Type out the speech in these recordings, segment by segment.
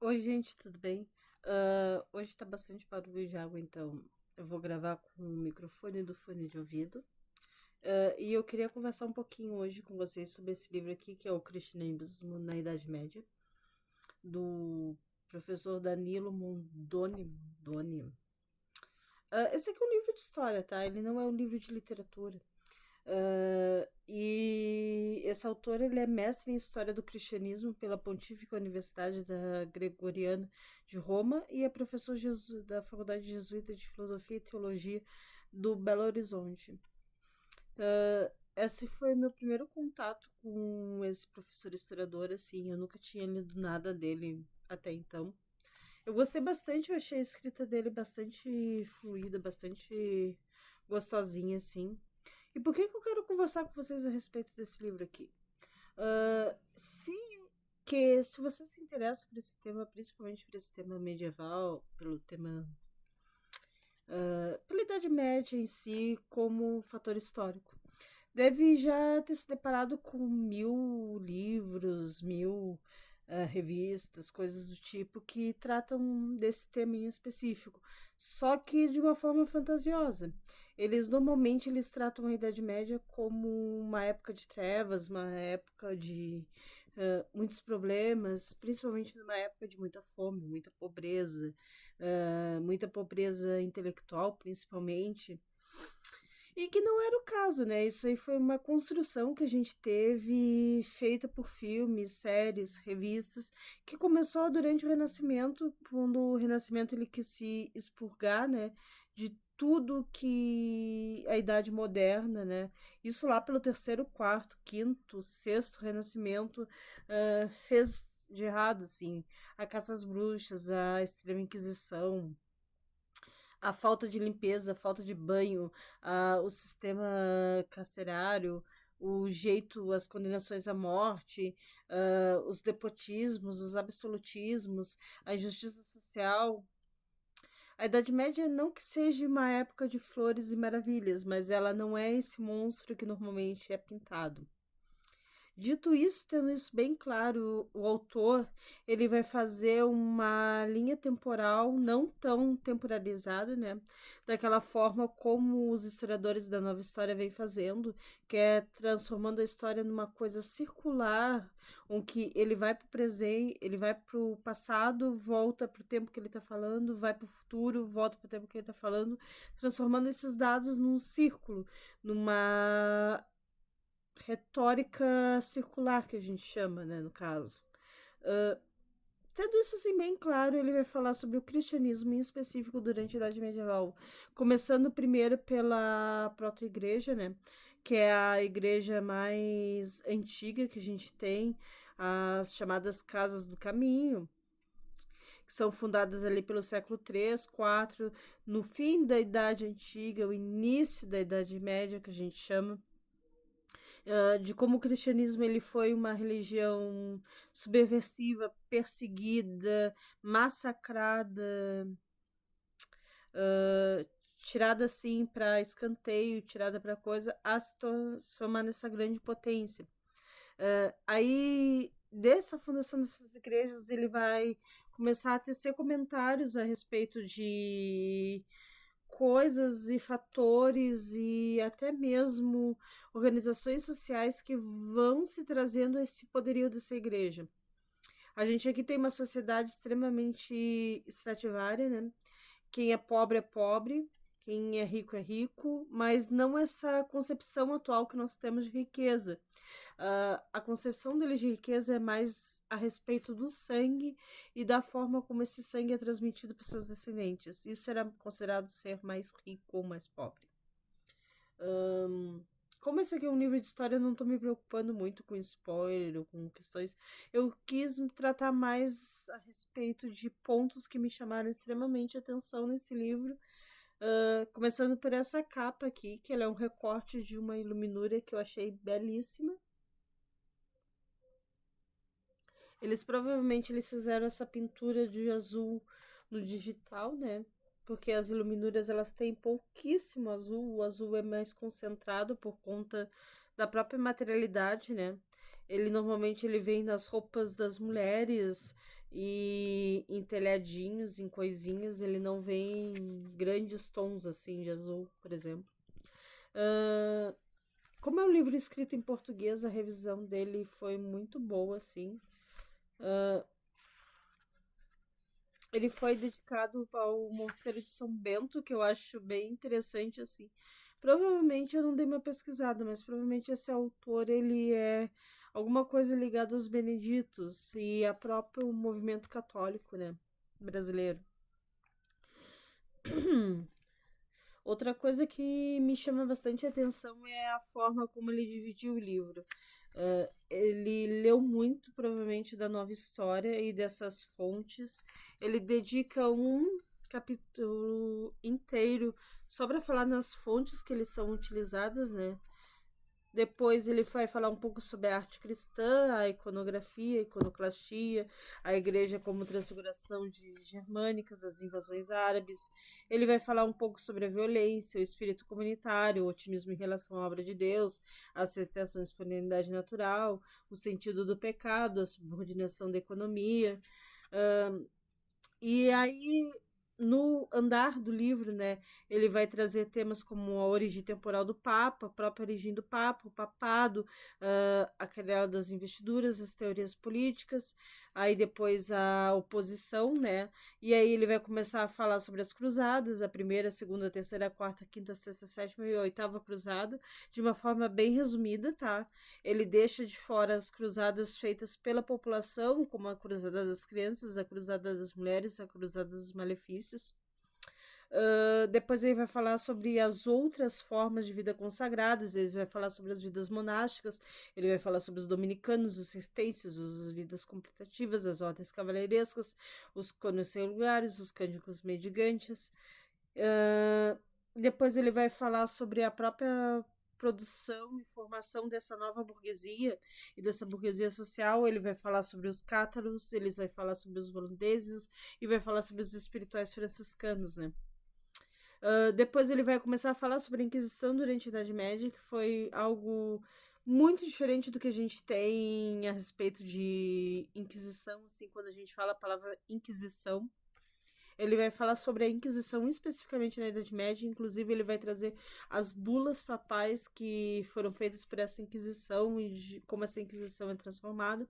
Oi, gente, tudo bem? Hoje tá bastante barulho de água, então eu vou gravar com o microfone do fone de ouvido. E eu queria conversar um pouquinho hoje com vocês sobre esse livro aqui, que é o Cristianismo na Idade Média, do professor Danilo Mondoni. Esse aqui é um livro de história, tá? Ele não é um livro de literatura. E esse autor ele é mestre em História do Cristianismo pela Pontífica Universidade da Gregoriana de Roma e é professor da Faculdade Jesuíta de Filosofia e Teologia do Belo Horizonte. Esse foi meu primeiro contato com esse professor historiador, assim, eu nunca tinha lido nada dele até então. Eu gostei bastante, eu achei a escrita dele bastante fluida, bastante gostosinha, assim. E por que eu quero conversar com vocês a respeito desse livro aqui? Ah, se, se você se interessa por esse tema, principalmente por esse tema medieval, pelo tema, pela Idade Média em si, como fator histórico, deve já ter se deparado com 1000 livros, 1000 revistas, coisas do tipo que tratam desse tema em específico, só que de uma forma fantasiosa. Eles tratam a Idade Média como uma época de trevas, uma época de muitos problemas, principalmente numa época de muita fome, muita pobreza intelectual, principalmente. E que não era o caso, né? Isso aí foi uma construção que a gente teve, feita por filmes, séries, revistas, que começou durante o Renascimento, quando o Renascimento ele quis se expurgar, né, de tudo que a Idade Moderna, né? Isso lá pelo terceiro, quarto, quinto, sexto Renascimento fez de errado, assim. A caça às bruxas, a extrema Inquisição, a falta de limpeza, a falta de banho, o sistema carcerário, o jeito, as condenações à morte, os depotismos, os absolutismos, a injustiça social. A Idade Média não que seja uma época de flores e maravilhas, mas ela não é esse monstro que normalmente é pintado. Dito isso, tendo isso bem claro, o autor ele vai fazer uma linha temporal não tão temporalizada, né? Daquela forma como os historiadores da nova história vêm fazendo, que é transformando a história numa coisa circular, onde ele vai para o presente, ele vai para o passado, volta para o tempo que ele está falando, vai para o futuro, volta para o tempo que ele está falando, transformando esses dados num círculo, numa retórica circular que a gente chama, né, no caso. Uh, Tendo isso assim bem claro, ele vai falar sobre o cristianismo em específico durante a Idade Medieval, começando primeiro pela proto-igreja, né, que é a igreja mais antiga que a gente tem, as chamadas Casas do Caminho, que são fundadas ali pelo século 3, 4, no fim da Idade Antiga, o início da Idade Média, que a gente chama, de como o cristianismo ele foi uma religião subversiva, perseguida, massacrada, uh, tirada assim para escanteio, tirada para coisa, a se transformar nessa grande potência. Aí, dessa fundação dessas igrejas, ele vai começar a tecer comentários a respeito de coisas e fatores e até mesmo organizações sociais que vão se trazendo a esse poderio dessa igreja. A gente aqui tem uma sociedade extremamente extrativária, né? Quem é pobre, quem é rico, mas não essa concepção atual que nós temos de riqueza. A concepção deles de riqueza é mais a respeito do sangue e da forma como esse sangue é transmitido para seus descendentes. Isso era considerado ser mais rico ou mais pobre. Como esse aqui é um livro de história, eu não estou me preocupando muito com spoiler ou com questões. Eu quis tratar mais a respeito de pontos que me chamaram extremamente atenção nesse livro. Começando por essa capa aqui, que ela é um recorte de uma iluminura que eu achei belíssima. Eles fizeram essa pintura de azul no digital, né? Porque as iluminuras elas têm pouquíssimo azul, o azul é mais concentrado por conta da própria materialidade, né? Ele normalmente ele vem nas roupas das mulheres e em telhadinhos, em coisinhas, ele não vem em grandes tons assim de azul, por exemplo. Ah, como é um livro escrito em português, a revisão dele foi muito boa, assim. Ele foi dedicado ao Mosteiro de São Bento, que eu acho bem interessante, assim. Provavelmente eu não dei uma pesquisada, mas provavelmente esse autor, ele é alguma coisa ligada aos beneditos e a próprio movimento católico, né, brasileiro. Outra coisa que me chama bastante atenção é a forma como ele dividiu o livro. Ele leu muito, provavelmente, da nova história e dessas fontes. Ele dedica um capítulo inteiro só para falar nas fontes que eles são utilizadas, né? Depois ele vai falar um pouco sobre a arte cristã, a iconografia, a iconoclastia, a igreja como transfiguração de germânicas, as invasões árabes. Ele vai falar um pouco sobre a violência, o espírito comunitário, o otimismo em relação à obra de Deus, a aceitação da espontaneidade natural, o sentido do pecado, a subordinação da economia. E aí, no andar do livro, né, ele vai trazer temas como a origem temporal do Papa, a própria origem do Papa, o papado, a queda das investiduras, as teorias políticas, aí depois a oposição, né, e aí ele vai começar a falar sobre as cruzadas, a primeira, a segunda, a terceira, a quarta, a quinta, a sexta, a sétima e a oitava cruzada, de uma forma bem resumida, tá? Ele deixa de fora as cruzadas feitas pela população, como a cruzada das crianças, a cruzada das mulheres, a cruzada dos malefícios. Depois ele vai falar sobre as outras formas de vida consagradas, ele vai falar sobre as vidas monásticas, ele vai falar sobre os dominicanos, os cistercienses, as vidas contemplativas, as ordens cavaleirescas, os cânones regulares, os cânticos mendigantes. Depois ele vai falar sobre a própria produção e formação dessa nova burguesia e dessa burguesia social. Ele vai falar sobre os cátaros, ele vai falar sobre os holandeses e vai falar sobre os espirituais franciscanos, né? Depois ele vai começar a falar sobre a Inquisição durante a Idade Média, que foi algo muito diferente do que a gente tem a respeito de Inquisição, assim, quando a gente fala a palavra Inquisição. Ele vai falar sobre a Inquisição especificamente na Idade Média, inclusive ele vai trazer as bulas papais que foram feitas por essa Inquisição e como essa Inquisição é transformada.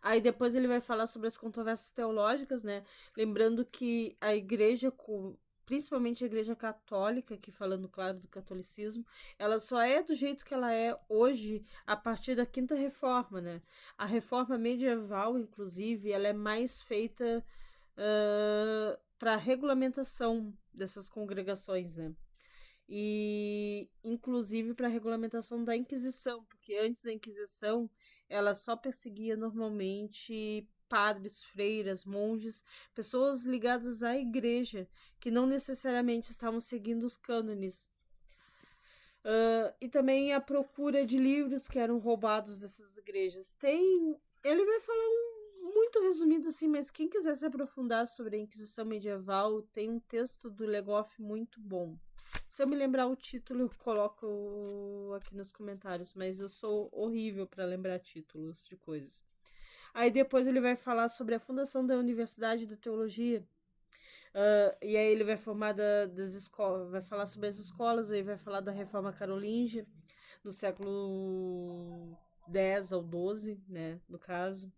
Aí depois ele vai falar sobre as controvérsias teológicas, né? Lembrando que a igreja, principalmente a igreja católica, que falando claro do catolicismo, ela só é do jeito que ela é hoje a partir da Quinta Reforma, né? A reforma medieval, inclusive, ela é mais feita para regulamentação dessas congregações, né? E inclusive para regulamentação da Inquisição, porque antes da Inquisição ela só perseguia normalmente padres, freiras, monges, pessoas ligadas à igreja, que não necessariamente estavam seguindo os cânones. E também a procura de livros que eram roubados dessas igrejas. Ele vai falar muito resumido assim, mas quem quiser se aprofundar sobre a Inquisição medieval, tem um texto do Legoff muito bom. Se eu me lembrar o título, eu coloco aqui nos comentários, mas eu sou horrível para lembrar títulos de coisas. Aí depois ele vai falar sobre a fundação da Universidade de Teologia. E aí ele vai das escolas, vai falar sobre as escolas, aí vai falar da Reforma Carolíngia, do século X ao XII, né, no caso.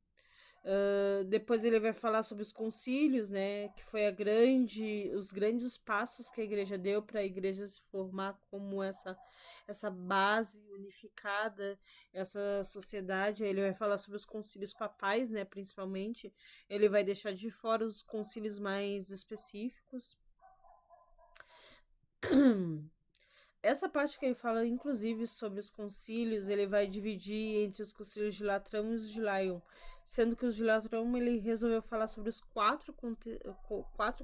Depois ele vai falar sobre os concílios, né, que foi os grandes passos que a igreja deu para a igreja se formar como essa base unificada, essa sociedade. Aí ele vai falar sobre os concílios papais, né, principalmente. Ele vai deixar de fora os concílios mais específicos. Essa parte que ele fala, inclusive, sobre os concílios, ele vai dividir entre os concílios de Latrão e os de Lyon, sendo que os de Latrão ele resolveu falar sobre os quatro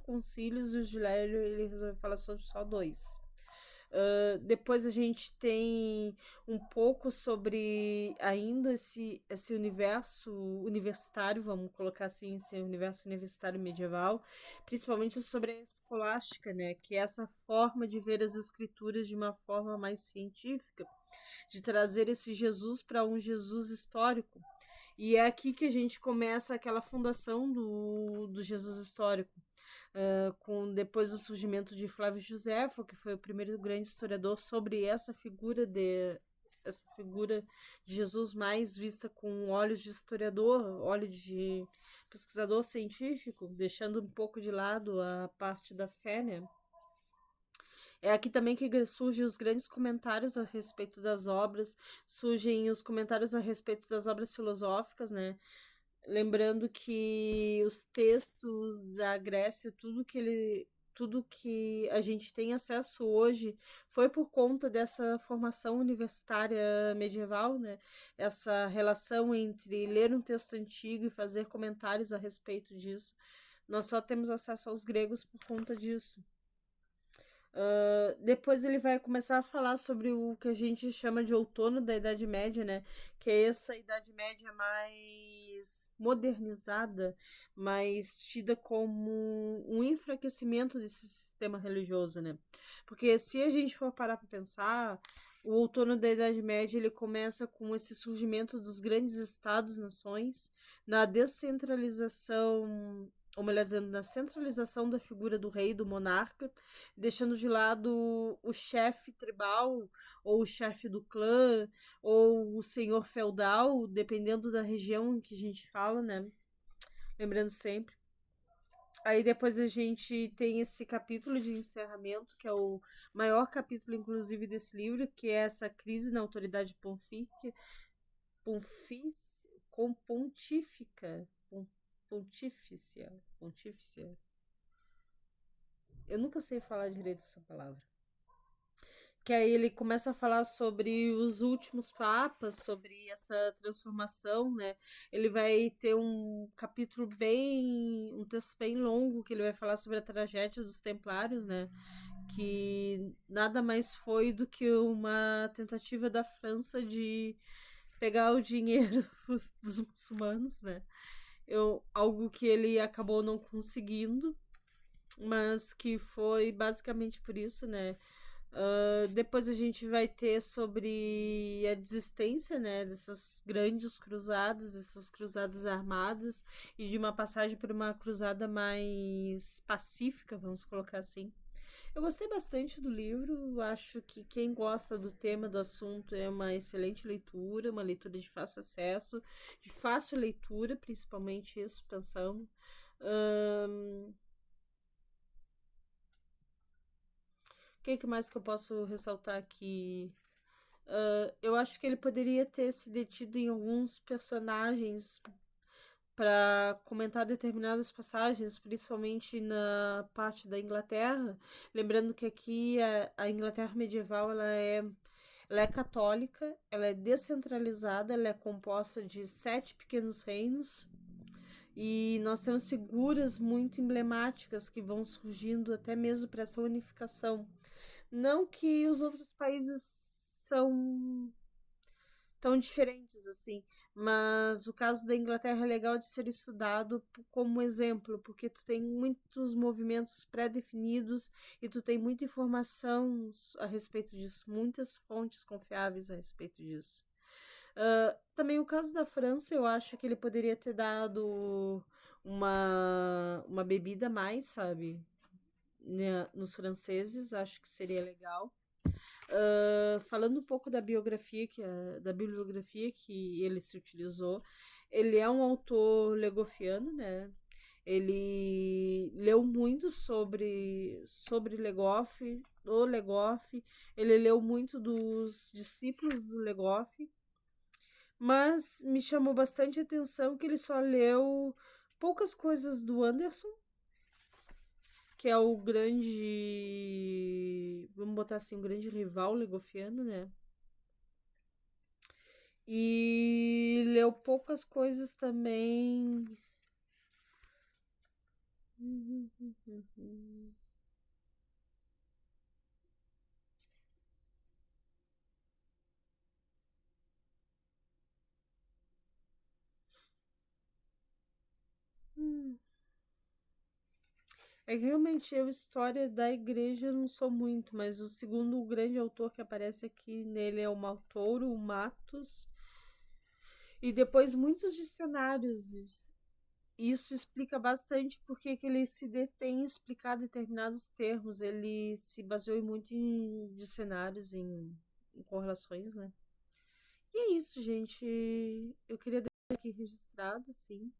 concílios e os de Lyon ele resolveu falar sobre só 2. Depois a gente tem um pouco sobre ainda esse universo universitário, vamos colocar assim, esse universo universitário medieval, principalmente sobre a escolástica, né, que é essa forma de ver as escrituras de uma forma mais científica, de trazer esse Jesus para um Jesus histórico. E é aqui que a gente começa aquela fundação do Jesus histórico, com depois do surgimento de Flávio Josefo, que foi o primeiro grande historiador sobre essa figura de Jesus mais vista com olhos de historiador, olhos de pesquisador científico, deixando um pouco de lado a parte da fé, né? É aqui também que surgem os grandes comentários a respeito das obras, surgem os comentários a respeito das obras filosóficas, né? Lembrando que os textos da Grécia, tudo que a gente tem acesso hoje foi por conta dessa formação universitária medieval, né? Essa relação entre ler um texto antigo e fazer comentários a respeito disso. Nós só temos acesso aos gregos por conta disso. Depois ele vai começar a falar sobre o que a gente chama de outono da Idade Média, né? Que é essa Idade Média mais modernizada, mais tida como um enfraquecimento desse sistema religioso, né? Porque se a gente for parar para pensar, o outono da Idade Média ele começa com esse surgimento dos grandes estados-nações, na descentralização, ou melhor dizendo, na centralização da figura do rei, do monarca, deixando de lado o chefe tribal, ou o chefe do clã, ou o senhor feudal, dependendo da região em que a gente fala, né? Lembrando sempre. Aí depois a gente tem esse capítulo de encerramento, que é o maior capítulo, inclusive, desse livro, que é essa crise na autoridade pontífica, pontíficia. Eu nunca sei falar direito essa palavra. Que aí ele começa a falar sobre os últimos papas, sobre essa transformação, né? Ele vai ter um texto bem longo, que ele vai falar sobre a tragédia dos Templários, né? Que nada mais foi do que uma tentativa da França de pegar o dinheiro dos muçulmanos, né? Algo que ele acabou não conseguindo, mas que foi basicamente por isso, né? Depois a gente vai ter sobre a desistência, né, dessas grandes cruzadas, essas cruzadas armadas, e de uma passagem por uma cruzada mais pacífica, vamos colocar assim. Eu gostei bastante do livro, acho que quem gosta do tema, do assunto, é uma excelente leitura, uma leitura de fácil acesso, de fácil leitura, principalmente isso, pensando. O que mais que eu posso ressaltar aqui? Eu acho que ele poderia ter se detido em alguns personagens para comentar determinadas passagens, principalmente na parte da Inglaterra. Lembrando que aqui a Inglaterra medieval ela é católica, ela é descentralizada, ela é composta de 7 pequenos reinos. E nós temos figuras muito emblemáticas que vão surgindo até mesmo para essa unificação. Não que os outros países são tão diferentes assim, mas o caso da Inglaterra é legal de ser estudado como exemplo, porque tu tem muitos movimentos pré-definidos e tu tem muita informação a respeito disso, muitas fontes confiáveis a respeito disso. Também o caso da França, eu acho que ele poderia ter dado uma bebida a mais, sabe? Né, nos franceses, acho que seria legal. Falando um pouco da da bibliografia que ele se utilizou, ele é um autor legofiano, né? Ele leu muito sobre Legoff, do Legoff, ele leu muito dos discípulos do Legoff, mas me chamou bastante atenção que ele só leu poucas coisas do Anderson, que é o grande, vamos botar assim, um grande rival legofiano, né? E leu poucas coisas também. É que realmente eu, história da igreja, não sou muito, mas o segundo grande autor que aparece aqui nele é o Maltouro, o Matos. E depois muitos dicionários. Isso explica bastante porque que ele se detém em explicar determinados termos. Ele se baseou muito em dicionários, em correlações, né? E é isso, gente. Eu queria deixar aqui registrado, assim.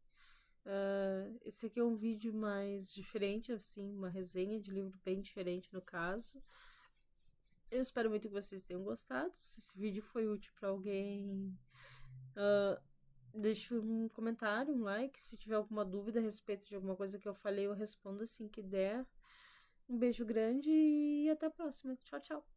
Esse aqui é um vídeo mais diferente, assim, uma resenha de livro bem diferente no caso. Eu espero muito que vocês tenham gostado. Se esse vídeo foi útil para alguém, deixe um comentário, um like. Se tiver alguma dúvida a respeito de alguma coisa que eu falei, eu respondo assim que der. Um beijo grande e até a próxima. Tchau, tchau.